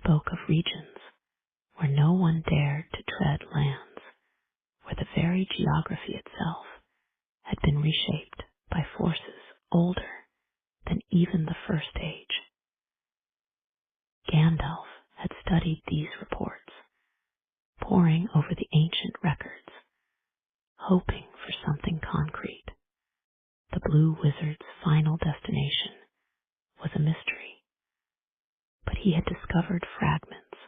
spoke of regions where no one dared to tread, lands where the very geography itself had been reshaped by forces older than even the First Age. Gandalf had studied these reports, poring over the ancient records, hoping for something concrete. The Blue Wizard's final destination was a mystery, but he had discovered fragments,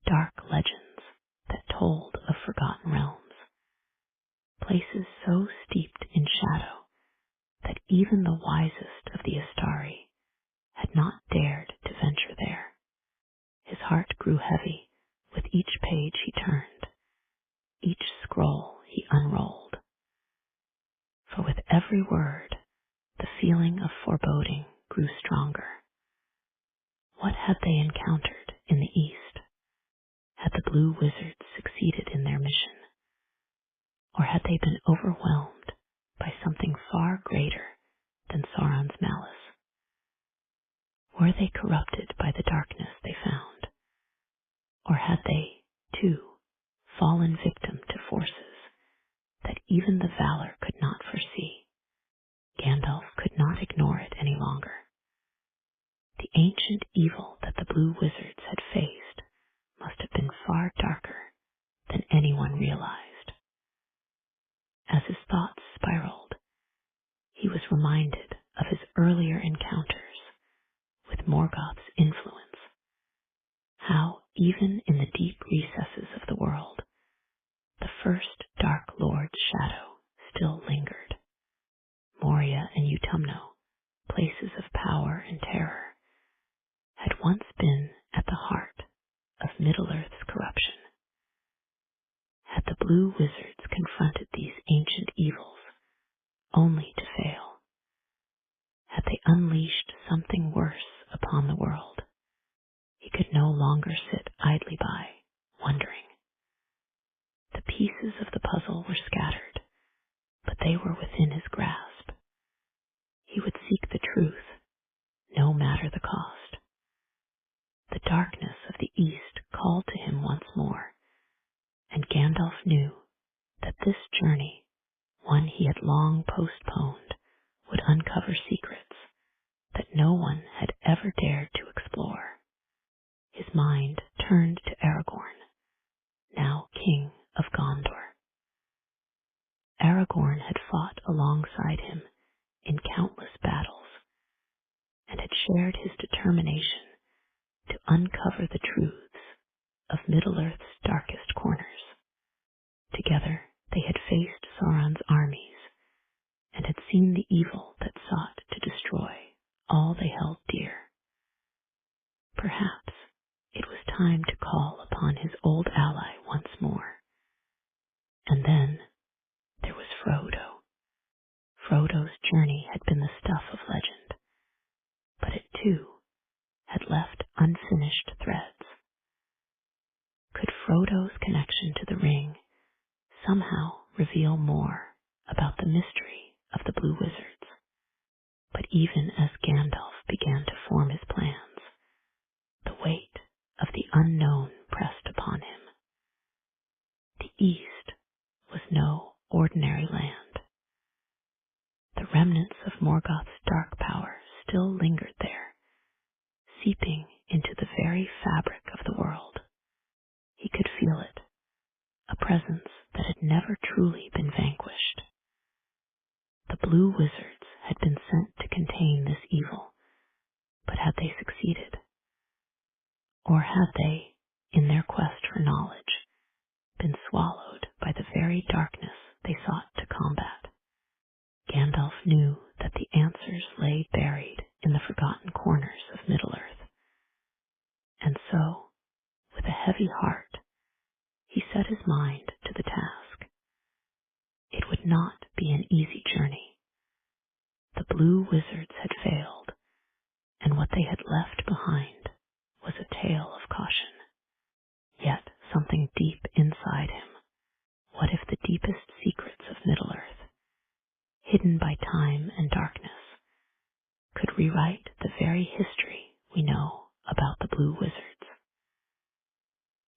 dark legends that told of forgotten realms, places so steeped in shadow that even the wisest of the Astari had not dared to venture there. His heart grew heavy with each page he turned, each scroll he unrolled. For with every word, the feeling of foreboding grew stronger. What had they encountered in the east? Had the Blue Wizards succeeded in their mission? Or had they been overwhelmed by something far greater than Sauron's malice? Were they corrupted by the darkness they found? Or had they, too, fallen victim to forces that even the valor could not foresee? Gandalf could not ignore it any longer. The ancient evil that the Blue Wizards had faced must have been far darker than anyone realized. As his thoughts spiraled, he was reminded of his earlier encounters with Morgoth's influence, how even in the deep recesses of the world, the first Dark Lord's shadow still lingered. Moria and Utumno, places of power and terror, had once been at the heart of Middle-earth's corruption. Had the Blue Wizards confronted these ancient evils only to fail? Had they unleashed something worse upon the world? He could no longer sit idly by, wondering. The pieces of the puzzle were scattered, but they were within his grasp. He would seek the truth, no matter the cost. The darkness of the east called to him once more, and Gandalf knew that this journey, one he had long postponed, would uncover secrets that no one had ever dared to explore. His mind turned to Aragorn, now King of Gondor. Aragorn had fought alongside him in countless battles, and had shared his determination to uncover the truths of Middle-earth's darkest corners. Together they had faced Sauron's armies, and had seen the evil that sought to destroy all they held dear. Perhaps it was time to call upon his old ally once more. And then there was Frodo. Frodo's journey had been the stuff of legend, but it too had left unfinished threads. Could Frodo's connection to the ring somehow reveal more about the mystery of the Blue Wizards? But even as Gandalf began to form his plans, the weight of the unknown pressed upon him. The East was no ordinary land. The remnants of Morgoth's dark power still lingered there, seeping into the very fabric of the world. He could feel it, a presence that had never truly been vanquished. The Blue Wizards had been sent to contain this evil, but had they succeeded? Or had they, in their quest for knowledge, been swallowed by the very darkness they sought to combat? Gandalf knew that the answers lay buried in the forgotten corners of Middle-earth. And so, with a heavy heart, he set his mind to the task. It would not be an easy journey. The Blue Wizards had failed, and what they had left behind was a tale of caution. Yet something deep inside him, what if the deepest secrets of Middle-earth, hidden by time and darkness, could rewrite the very history we know about the Blue Wizards?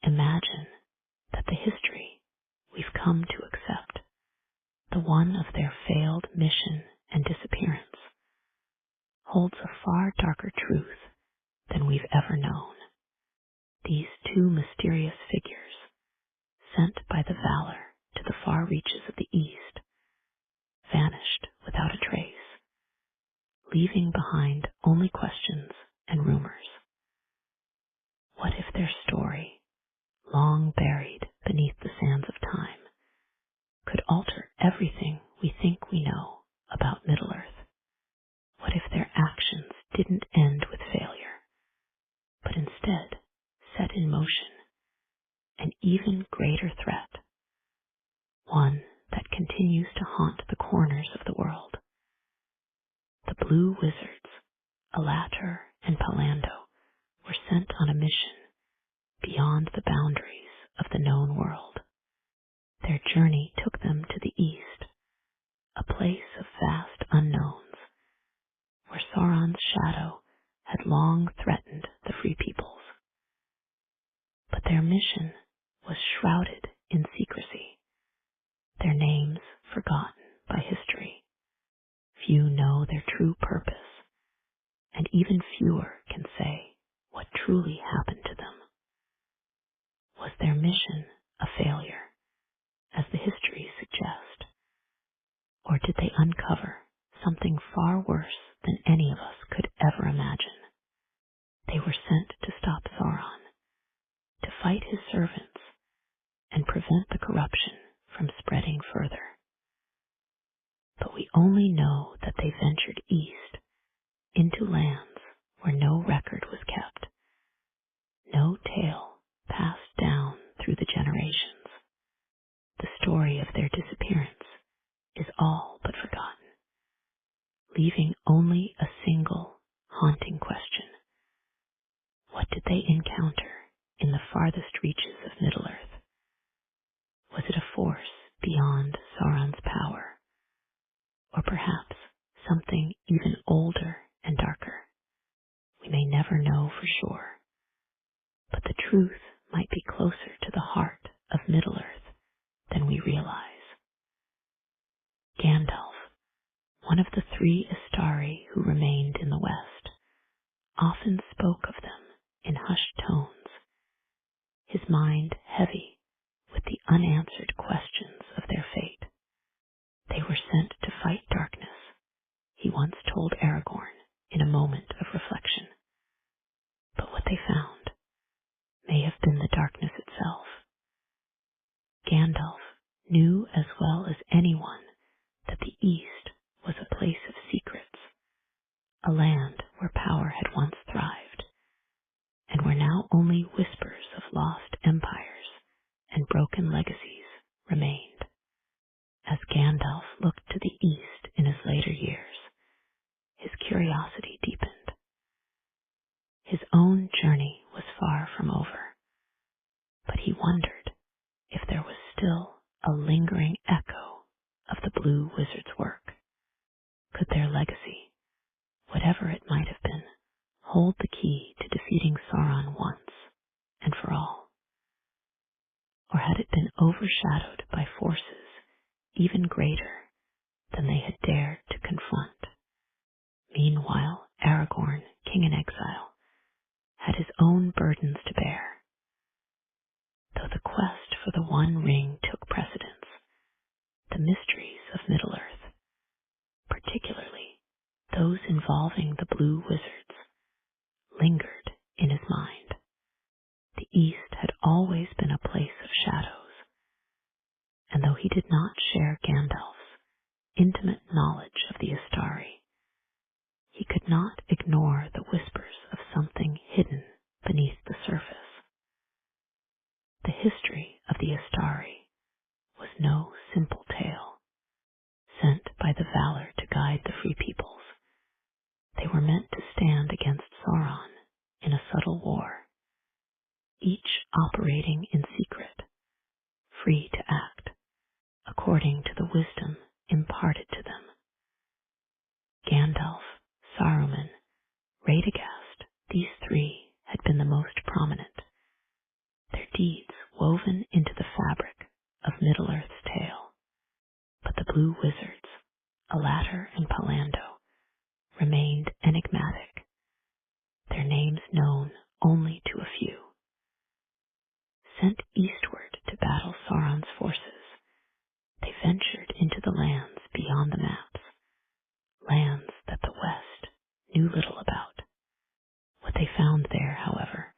Imagine that the history we've come to accept, the one of their failed mission and disappearance, holds a far darker truth than we've ever known. These two mysterious figures, sent by the Valor to the far reaches of the East, vanished without a trace, leaving behind only questions and rumors. What if their story, long buried beneath the sands of time, could alter everything we think we know about Middle-earth? What if their actions didn't end with failure, but instead set in motion an even greater threat, one that continues to haunt the corners of the world? The Blue Wizards, Alator and Palando, were sent on a mission beyond the boundaries of the known world. Their journey took them to the East, a place of vast unknowns, where Sauron's shadow had long threatened the free peoples. But their mission was shrouded in secrecy, their names forgotten by history. Few know their true purpose, and even fewer can say what truly happened to them. Was their mission a failure, as the histories suggest, or did they uncover something far worse than any of us could ever imagine? They were sent to stop Sauron, to fight his servants, and prevent the corruption from spreading further. But we only know that they ventured east, into lands where no record was kept, no tale passed down through the generations. The story of their disappearance is all but forgotten, leaving only a single haunting question. What did they encounter in the farthest reaches of Middle-earth? Was it a force beyond Sauron's power, or perhaps something even older and darker? We may never know for sure, but the truth might be closer to the heart of Middle-earth than we realize. Gandalf, one of the three Istari who remained in the West, often spoke of them in hushed tones, his mind heavy with the unanswered questions of their fate. They were sent to fight darkness, he once told Aragorn in a moment of reflection. But what they found may have been the darkness itself. Gandalf knew as well as anyone that the East was a place of secrets, a land where power had once thrived, and where now only whispers of lost empires and broken legacies remained. As Gandalf looked to the East in his later years, his curiosity deepened. His own journey was far from over, but he wondered if there was still a lingering echo of the Blue Wizard's work. Could their legacy, whatever it might have been, hold the key to defeating Sauron once and for all? Or had it been overshadowed by forces even greater than they had dared to confront? Meanwhile, Aragorn, king in exile, had his own burdens to bear. Though the quest for the One Ring took precedence, the mysteries of Middle-earth, particularly those involving the Blue Wizards, lingered in his mind. The East had always been a place of shadows, and though he did not share Gandalf's intimate knowledge of the Istari, he could not ignore the whispers of something hidden beneath the surface. The history of the Istari was no simple tale, sent by the Valor to guide the free peoples. They were meant to stand against Sauron in a subtle war, each operating in secret, free to act according to the wisdom imparted to them. Gandalf, Saruman, Radagast, these three had been the most prominent. Their deeds woven into the fabric of Middle-earth's tale. But the blue wizards, Alatar and Palando, remained enigmatic, their names known only to a few. Sent eastward to battle Sauron's forces, they ventured into the lands beyond the maps, lands that the West knew little about. What they found there, however,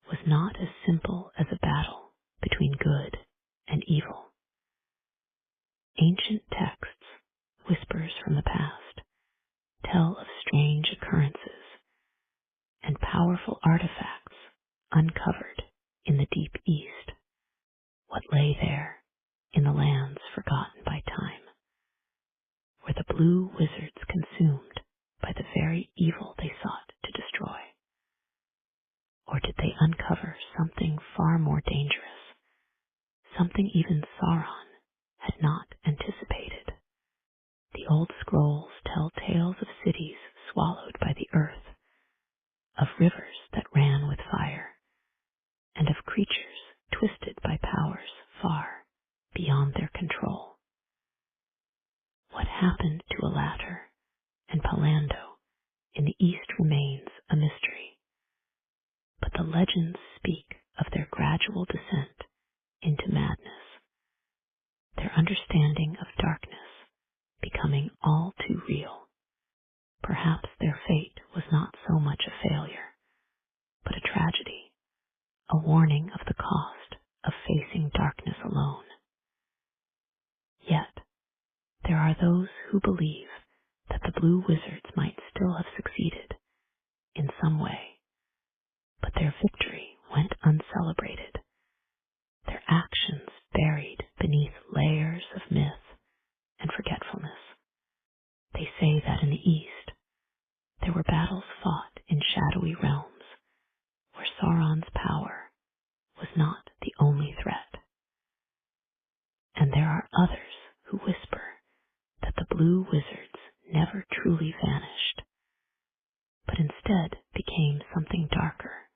was not as simple as a battle between good and evil. Ancient texts, whispers from the past, tell of strange occurrences and powerful artifacts uncovered in the deep east. What lay there in the lands forgotten by time? Were the blue wizards consumed by the very evil they sought to destroy? Or did they uncover something far more dangerous, something even Sauron had not anticipated? The old scrolls tell tales of cities swallowed by the earth, of rivers that ran with fire, and of creatures twisted by powers far beyond their control. What happened to Alatar and Palando in the east remains a mystery, but the legends speak of their gradual descent into madness, their understanding of darkness becoming all too real. Perhaps their fate was not so much a failure, but a tragedy, a warning of the cost of facing darkness alone. Yet, there are those who believe that the blue wizards might still have succeeded in some way, but their victory went uncelebrated, their actions buried beneath layers of myth and forgetfulness. They say that in the east, there were battles fought in shadowy realms, where Sauron's power was not the only threat. And there are others who whisper that the blue wizards never truly vanished, but instead became something darker,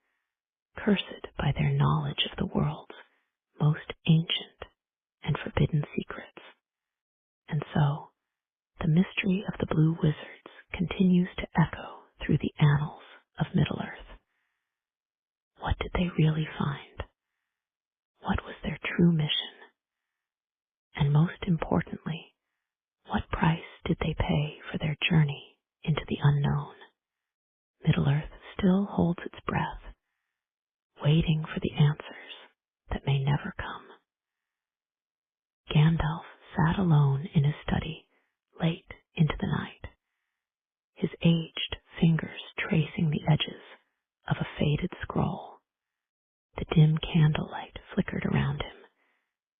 cursed by their knowledge of the world's most ancient and forbidden secrets. And so, the mystery of the blue wizards continues to echo through the annals of Middle-earth. What did they really find? What was their true mission? And most importantly, what price did they pay for their journey into the unknown? Middle-earth still holds its breath, waiting for the answers that may never come. Gandalf sat alone in his study late into the night, his aged fingers tracing the edges of a faded scroll. The dim candlelight flickered around him,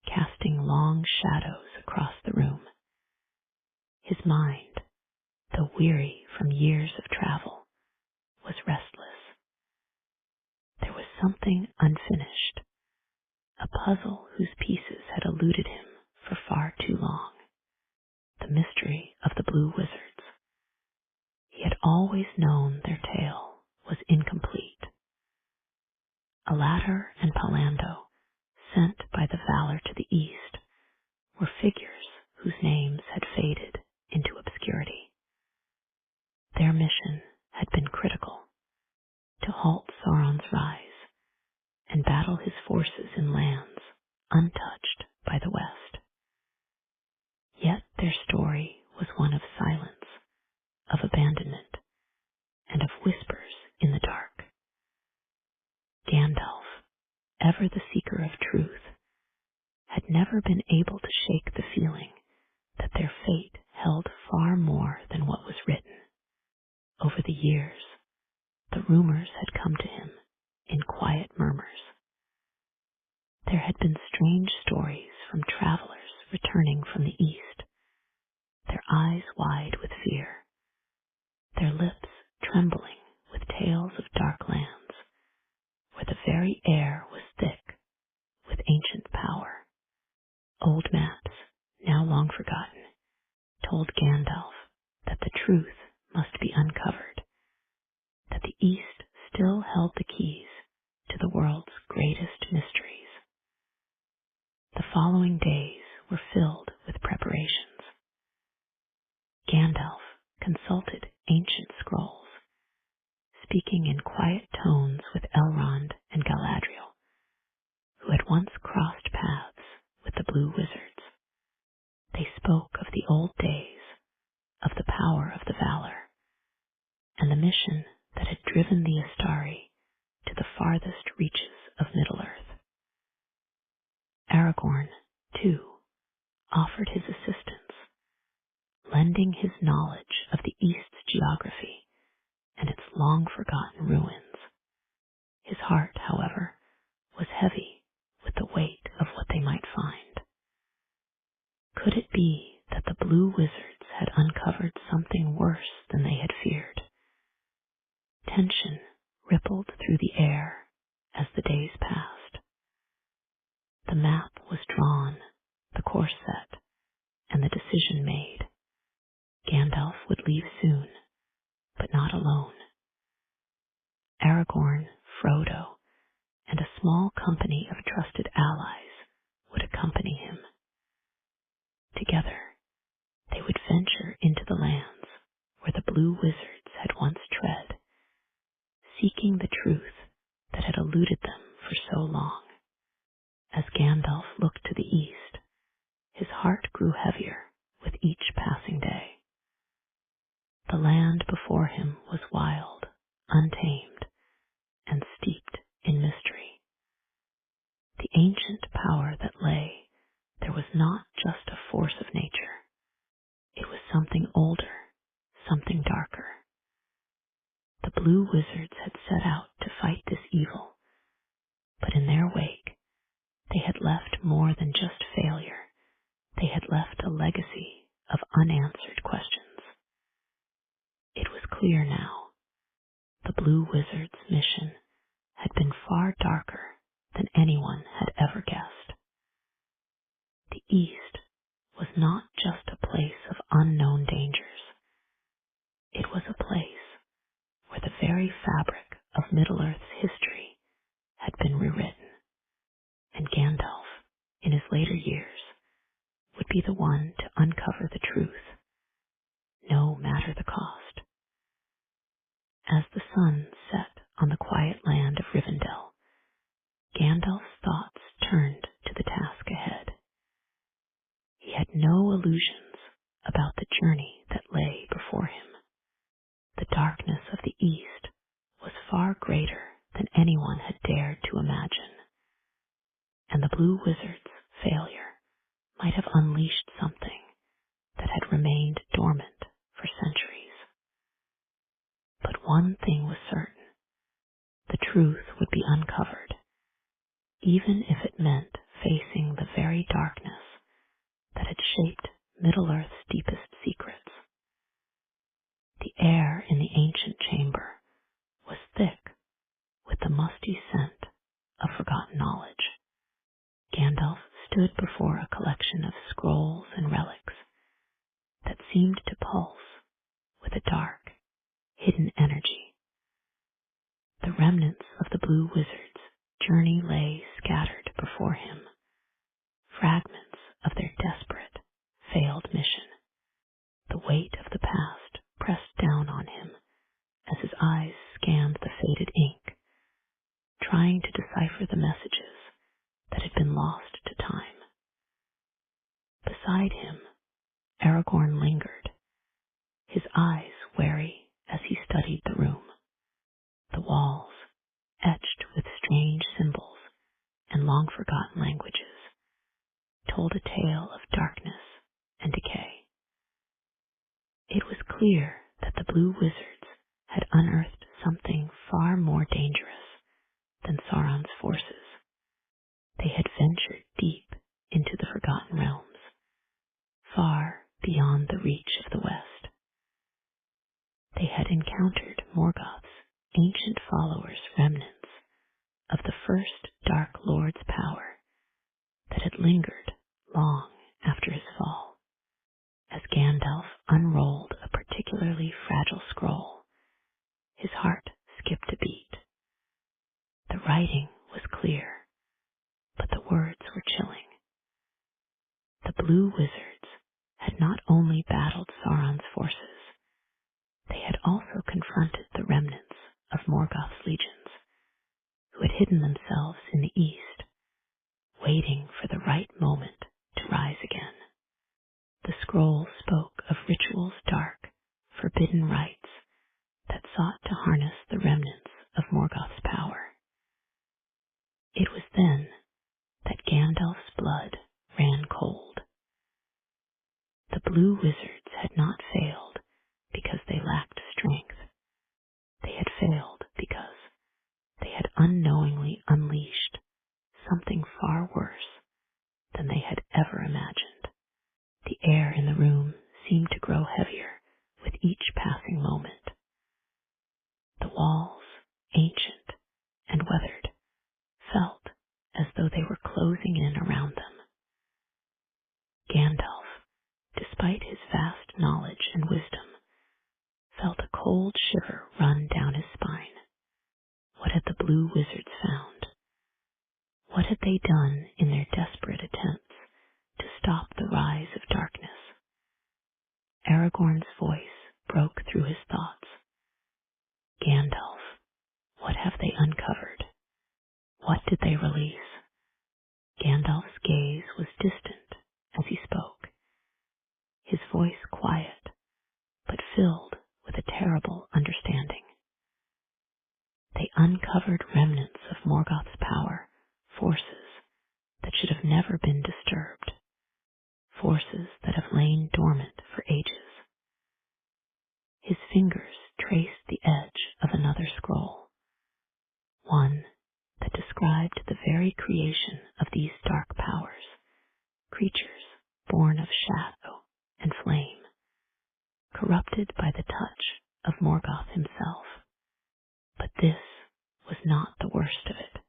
casting long shadows across the room. His mind, though weary from years of travel, was restless. There was something unfinished, a puzzle whose pieces had eluded him for far too long. The mystery of the blue wizards. He had always known their tale was incomplete. Alatar and Palando, sent by the Valor to the east, were figures whose names had faded into obscurity. Their mission had been critical, to halt Sauron's rise and battle his forces in lands untouched by the West. Yet their story was one of silence, of abandonment, and of whispers in the dark. Gandalf, ever the seeker of truth, had never been able to shake the feeling that their fate held far more than what was written. Over the years, the rumors had come to him in quiet murmurs. There had been strange stories from travelers returning from the east, their eyes wide with fear, their lips trembling with tales of dark lands, where the very air was thick with ancient power. Old maps, now long forgotten, told Gandalf that the truth must be uncovered, that the East still held the keys to the world's greatest mysteries. following days were filled with preparations. Gandalf consulted ancient scrolls, speaking in quiet tones with Elrond and Galadriel, who had once crossed paths with the Blue Wizards. They spoke of the old days, of the power of the Valor, and the mission that had driven the Astari to the farthest reaches of Middle-earth. Aragorn, too, offered his assistance, lending his knowledge of the East's geography and its long-forgotten ruins. His heart, however, was heavy with the weight of what they might find. Could it be that the Blue Wizards had uncovered something worse than they had feared? Tension rippled through the air as the days passed. The map was drawn, the course set, and the decision made. Gandalf would leave soon, but not alone. Aragorn, Frodo, and a small company of trusted allies would accompany him. Together, they would venture into the lands where the Blue Wizards had once tread, seeking the truth that had eluded them for so long. As Gandalf looked to the east, his heart grew heavier with each passing day. The land before him was wild, untamed, and steeped in mystery. The ancient power that lay there was not just a force of nature. It was something older, something darker. The Blue Wizards had set out to fight this evil, but in their wake, they had left more than just failure. They had left a legacy of unanswered questions. It was clear now. The Blue Wizards' mission had been far darker than anyone had ever guessed. The East was not just a place of unknown dangers. It was a place where the very fabric of Middle-earth's history had been rewritten, and Gandalf, in his later years, would be the one to uncover the truth, no matter the cost. As the sun set on the quiet land of Rivendell, Gandalf's thoughts turned to the task ahead. He had no illusions about the journey that lay before him. The darkness of the East was far greater than anyone had dared to imagine, and the Blue Wizard's failure might have unleashed something that had remained dormant for centuries. But one thing was certain. The truth would be uncovered, even if it meant facing the very darkness that had shaped Middle-earth's deepest secrets. The air in the ancient chamber was thick with the musty scent of forgotten knowledge. Gandalf stood before a collection of scrolls and relics that seemed to pulse with a dark, hidden energy. The remnants of the Blue Wizards' journey lay scattered before him, fragments of their desperate, failed mission. The weight of the past pressed down on him as his eyes scanned the faded ink, trying to decipher the messages that had been lost to time. Beside him, Aragorn lingered, his eyes wary as he studied the room. The walls, etched with strange symbols and long-forgotten languages, told a tale of darkness and decay. It was clear that the Blue Wizards had unearthed something far more dangerous than Sauron's forces. They had ventured deep into the Forgotten Realms, far beyond the reach of the West. They had encountered Morgoth's ancient followers' remnants of the first Dark Lord's power that had lingered long after his fall. As Gandalf unrolled a particularly fragile scroll, his heart skipped a beat. The writing was clear, but the words were chilling. The blue wizards had not only battled Sauron's forces, they had also confronted the remnants of Morgoth's legions, who had hidden themselves in the east, waiting for the right moment to rise again. The scroll spoke of rituals dark, forbidden rites that sought to harness the remnants of Morgoth's power. It was then that Gandalf's blood ran cold. The blue wizards had not failed because they lacked strength. They had failed because they had unknowingly unleashed something far worse than they had ever imagined. The air in the room seemed to grow heavier with each passing moment. The walls, ancient and weathered, felt as though they were closing in around them. Gandalf, despite his vast knowledge and wisdom, felt a cold shiver run down his spine. What had the blue wizards found? What had they done in their desperate attempts to stop the rise of darkness? Aragorn's voice broke through his thoughts. Gandalf, what have they uncovered? What did they release? Gandalf's gaze was distant as he spoke, his voice quiet, but filled with a terrible understanding. They uncovered remnants of Morgoth's power, forces that should have never been disturbed, forces that have lain dormant for ages. His fingers traced the edge of another scroll, one that described the very creation of these dark powers, creatures born of shadow and flame, corrupted by the touch of Morgoth himself. But this was not the worst of it.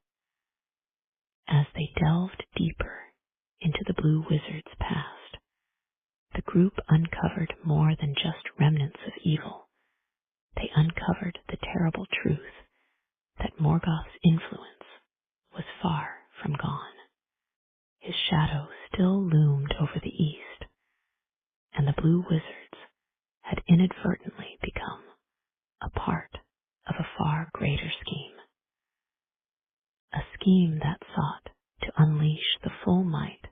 As they delved deeper into the blue wizard's past, the group uncovered more than just remnants of evil. They uncovered the terrible truth that Morgoth's influence was far from gone. His shadow still loomed over the east, and the blue wizards had inadvertently become a part of a far greater scheme. A scheme that sought to unleash the full might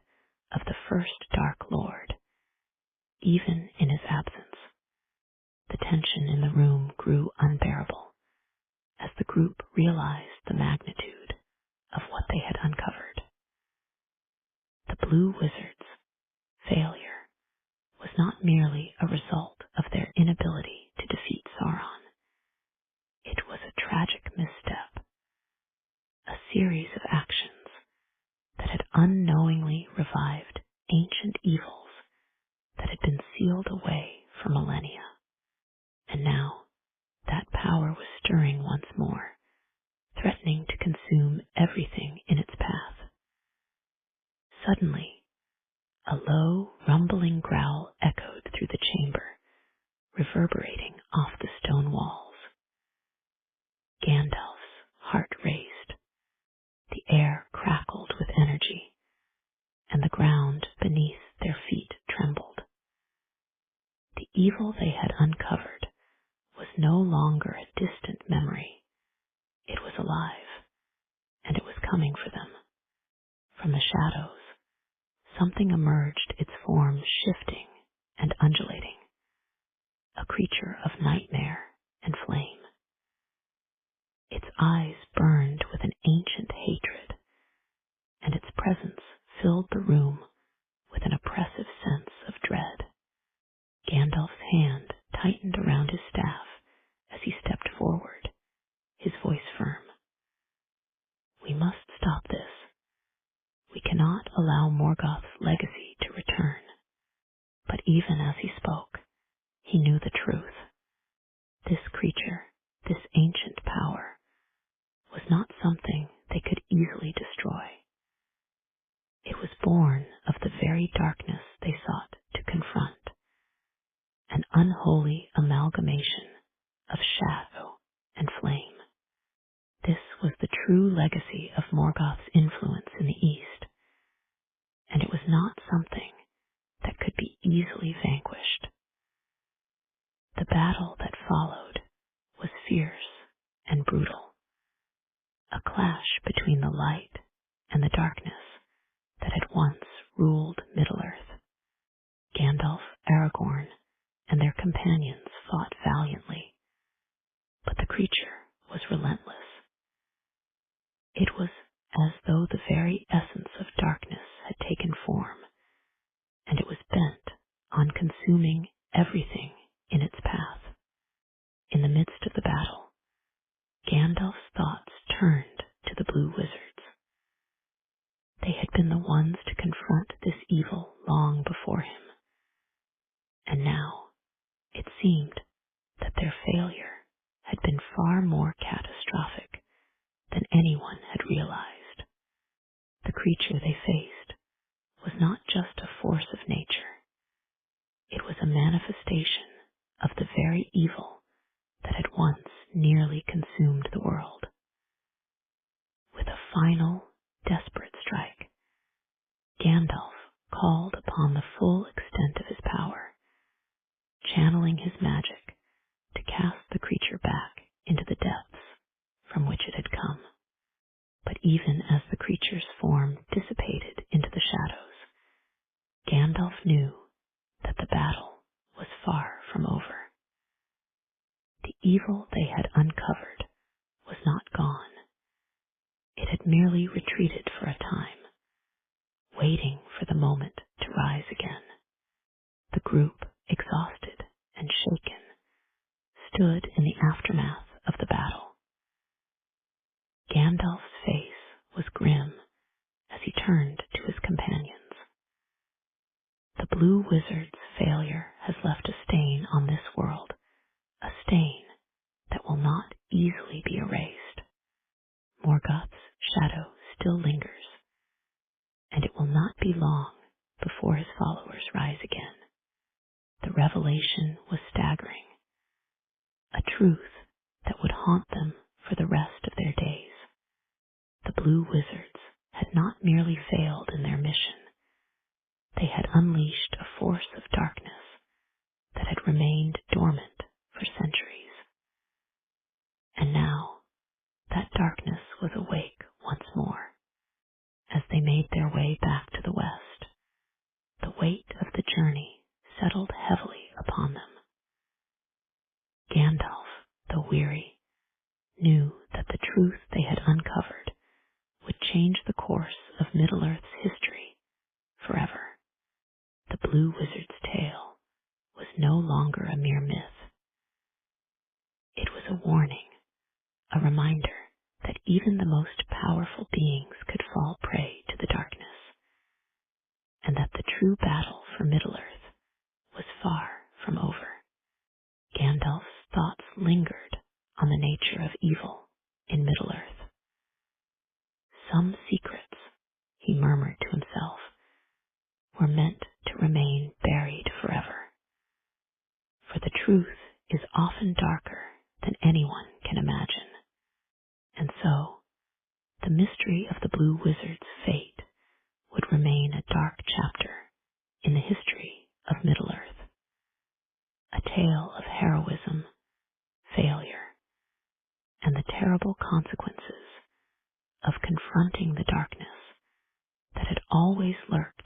of the first Dark Lord, even in his absence. The tension in the room grew unbearable as the group realized the magnitude of what they had uncovered. The blue wizards' failure was not merely a result of their inability to defeat Sauron. It was a tragic misstep, a series of actions that had unknowingly revived ancient evils that had been sealed away for millennia. And now that power was stirring once more, threatening to consume everything in its path. Suddenly, a low, rumbling growl echoed through the chamber, reverberating off the stone walls. Gandalf's heart raced. The air crackled with energy, and the ground beneath their feet trembled. The evil they had uncovered was no longer a distant memory. It was alive, and it was coming for them. From the shadows, something emerged, its form shifting and undulating, a creature of nightmare and flame. Its eyes burned with an ancient hatred, and its presence filled the room with an oppressive sense of dread. Gandalf's hand tightened around his staff as he stepped forward, his voice firm. We must stop this. We cannot allow Morgoth's legacy to return. But even as he spoke, he knew the truth. This creature, this ancient power, was not something they could easily destroy. It was born of the very darkness they sought to confront, an unholy amalgamation of shadow and flame. This was the true legacy of Morgoth's influence in the East, and it was not something easily vanquished. The battle that followed was fierce and brutal, a clash between the light and the darkness that had once ruled Middle-earth. Gandalf, Aragorn, and their companions fought valiantly, but the creature was relentless. It was as though the very essence of darkness had taken form, and it was bent on consuming everything in its path. In the midst of the battle, Gandalf's thoughts turned to the Blue Wizards. They had been the ones to confront this evil long before him, and now it seemed that their failure had been far more catastrophic than anyone had realized. The creature they faced was not just a force of nature. It was a manifestation of the very evil that had once nearly consumed the world. With a final, desperate strike, Gandalf called upon the full extent of his power, channeling his magic to cast the creature back into the depths from which it had come. But even as the creature's form dissipated into the shadows, Gandalf knew that the battle was far from over. The evil they had uncovered was not gone. It had merely retreated for a time, waiting for the moment to rise again. The group, exhausted and shaken, stood in the aftermath of the battle. Gandalf's face was grim as he turned to his companions. The Blue Wizard's failure has left a stain on this world, a stain that will not easily be erased. Morgoth's shadow still lingers, and it will not be long before his followers rise again. The revelation was staggering, a truth that would haunt them for the rest of their days. The Blue Wizards had not merely failed in their mission, they had unleashed a force of darkness that had remained dormant for centuries. And now that darkness was awake once more. As they made their way back to the west, the weight of the journey settled heavily upon them. Gandalf, though weary, knew that the truth they had uncovered would change the course of Middle-earth's history forever. The Blue Wizard's tale was no longer a mere myth. It was a warning, a reminder that even the most powerful beings could fall prey to the darkness, and that the true battle for Middle-earth was far from over. Gandalf's thoughts lingered on the nature of evil in Middle-earth. Some secrets, he murmured to himself, were meant to remain buried forever. For the truth is often darker than anyone can imagine. And so, the mystery of the Blue Wizard's fate would remain a dark chapter in the history of Middle-earth, a tale of heroism, failure, and the terrible consequences of confronting the darkness that had always lurked